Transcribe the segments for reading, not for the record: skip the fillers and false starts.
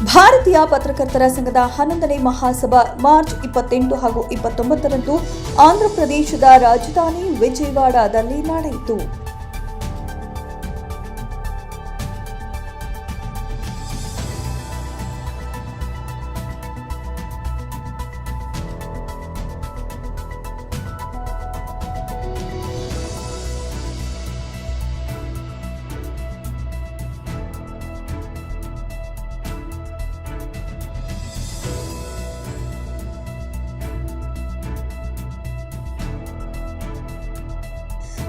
ಭಾರತೀಯ ಪತ್ರಕರ್ತರ ಸಂಘದ 11ನೇ ಮಹಾಸಭಾ ಮಾರ್ಚ್ 28 ಹಾಗೂ 29ರಂದು ಆಂಧ್ರಪ್ರದೇಶದ ರಾಜಧಾನಿ ವಿಜಯವಾಡದಲ್ಲಿ ನಡೆಯಿತು.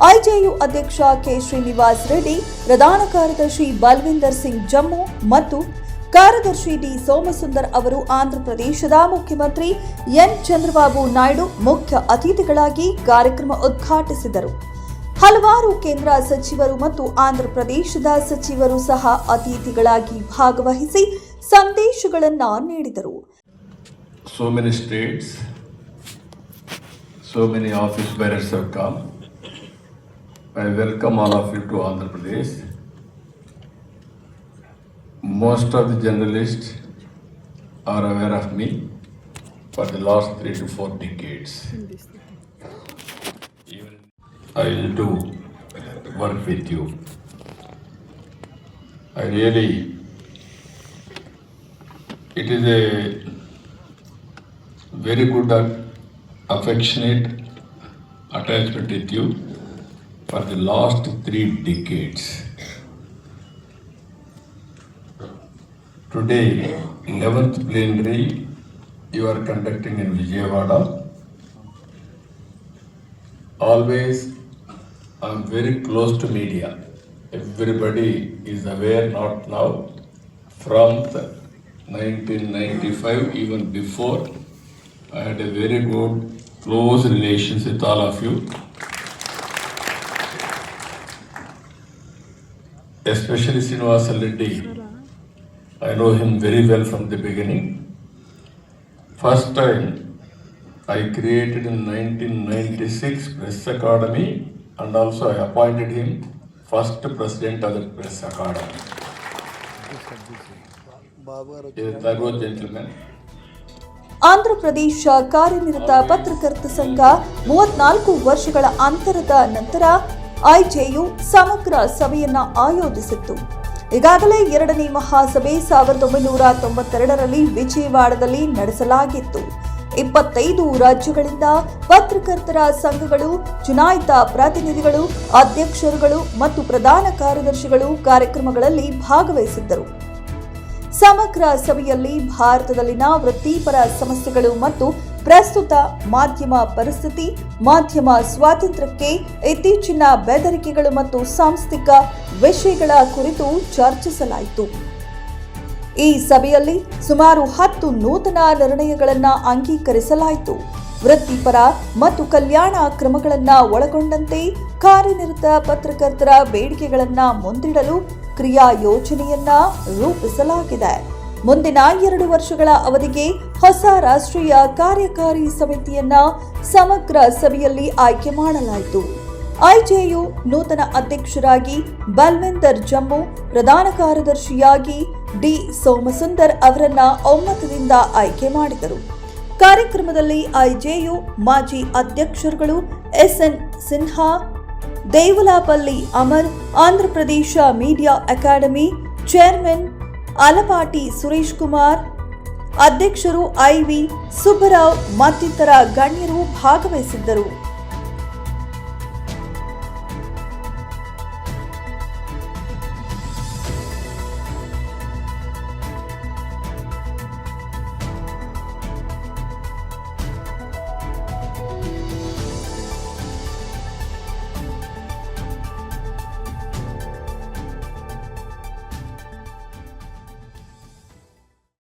ಐಜೆಯು ಅಧ್ಯಕ್ಷ ಕೆ. ಶ್ರೀನಿವಾಸ್ ರೆಡ್ಡಿ, ಪ್ರಧಾನ ಕಾರ್ಯದರ್ಶಿ ಬಲ್ವಿಂದರ್ ಸಿಂಗ್ ಜಮ್ಮು ಮತ್ತು ಕಾರ್ಯದರ್ಶಿ ಡಿ. ಸೋಮಸುಂದರ್ ಅವರು ಆಂಧ್ರಪ್ರದೇಶದ ಮುಖ್ಯಮಂತ್ರಿ ಎನ್. ಚಂದ್ರಬಾಬು ನಾಯ್ಡು ಮುಖ್ಯ ಅತಿಥಿಗಳಾಗಿ ಕಾರ್ಯಕ್ರಮ ಉದ್ಘಾಟಿಸಿದರು. ಹಲವಾರು ಕೇಂದ್ರ ಸಚಿವರು ಮತ್ತು ಆಂಧ್ರಪ್ರದೇಶದ ಸಚಿವರು ಸಹ ಅತಿಥಿಗಳಾಗಿ ಭಾಗವಹಿಸಿ ಸಂದೇಶಗಳನ್ನು ನೀಡಿದರು. So many states, so many office bearers have come. I welcome all of you to Andhra Pradesh. Most of the journalists are aware of me for the last 3 to 4 decades. Even I will do work with you. It is a very good affectionate attachment with you for the last 3 decades. Today, 11th plenary you are conducting in Vijayawada. Always I am very close to media. Everybody is aware, not now, from 1995, even before, I had a very good close relations with all of you. Especially Srinivasa Reddy, I know him very well from the beginning. First time I created in 1996 Press Academy, and also I appointed him first president of the Press Academy. He is a thorough gentleman. Andhra Pradesh ಕಾರ್ಯನಿರತ ಪತ್ರಕರ್ತ ಸಂಘ 34 ವರ್ಷಗಳ ಅಂತರದ ನಂತರ ಐಜೆಯು ಸಮಗ್ರ ಸಭೆಯನ್ನ ಆಯೋಜಿಸಿತ್ತು. ಈಗಾಗಲೇ 2ನೇ ಮಹಾಸಭೆ 1992ರಲ್ಲಿ ವಿಜಯವಾಡದಲ್ಲಿ ನಡೆಸಲಾಗಿತ್ತು. 25 ರಾಜ್ಯಗಳಿಂದ ಪತ್ರಕರ್ತರ ಸಂಘಗಳು, ಚುನಾಯಿತ ಪ್ರತಿನಿಧಿಗಳು, ಅಧ್ಯಕ್ಷರುಗಳು ಮತ್ತು ಪ್ರಧಾನ ಕಾರ್ಯದರ್ಶಿಗಳು ಕಾರ್ಯಕ್ರಮಗಳಲ್ಲಿ ಭಾಗವಹಿಸಿದ್ದರು. ಸಮಗ್ರ ಸಭೆಯಲ್ಲಿ ಭಾರತದಲ್ಲಿನ ವೃತ್ತಿಪರ ಸಮಸ್ಯೆಗಳು ಮತ್ತು ಪ್ರಸ್ತುತ ಮಾಧ್ಯಮ ಪರಿಸ್ಥಿತಿ, ಮಾಧ್ಯಮ ಸ್ವಾತಂತ್ರ್ಯಕ್ಕೆ ಇತ್ತೀಚಿನ ಬೆದರಿಕೆಗಳು ಮತ್ತು ಸಾಂಸ್ಥಿಕ ವಿಷಯಗಳ ಕುರಿತು ಚರ್ಚಿಸಲಾಯಿತು. ಈ ಸಭೆಯಲ್ಲಿ ಸುಮಾರು 10 ನೂತನ ನಿರ್ಣಯಗಳನ್ನು ಅಂಗೀಕರಿಸಲಾಯಿತು. ವೃತ್ತಿಪರ ಮತ್ತು ಕಲ್ಯಾಣ ಕ್ರಮಗಳನ್ನು ಒಳಗೊಂಡಂತೆ ಕಾರ್ಯನಿರತ ಪತ್ರಕರ್ತರ ಬೇಡಿಕೆಗಳನ್ನು ಮುಂದಿಡಲು ಕ್ರಿಯಾ ಯೋಜನೆಯನ್ನ ರೂಪಿಸಲಾಗಿದೆ. ಮುಂದಿನ 2 ವರ್ಷಗಳ ಅವಧಿಗೆ ಹೊಸ ರಾಷ್ಟ್ರೀಯ ಕಾರ್ಯಕಾರಿ ಸಮಿತಿಯನ್ನ ಸಮಗ್ರ ಸಭೆಯಲ್ಲಿ ಆಯ್ಕೆ ಮಾಡಲಾಯಿತು. ಐಜೆಯು ನೂತನ ಅಧ್ಯಕ್ಷರಾಗಿ ಬಲ್ವಿಂದರ್ ಜಮ್ಮು, ಪ್ರಧಾನ ಕಾರ್ಯದರ್ಶಿಯಾಗಿ ಡಿ. ಸೋಮಸುಂದರ್ ಅವರನ್ನ ಒಮ್ಮತದಿಂದ ಆಯ್ಕೆ ಮಾಡಿದರು. ಕಾರ್ಯಕ್ರಮದಲ್ಲಿ ಐಜೆಯು ಮಾಜಿ ಅಧ್ಯಕ್ಷರುಗಳು S N. Sinha, Devulapalli Amar, Andhra Pradesh media academy chairman Alapati Suresh Kumar, ಅಧ್ಯಕ್ಷರು ಐ.ವಿ. ಸುಬ್ಬರಾವ್ ಮತ್ತಿತರ ಗಣ್ಯರು ಭಾಗವಹಿಸಿದ್ದರು.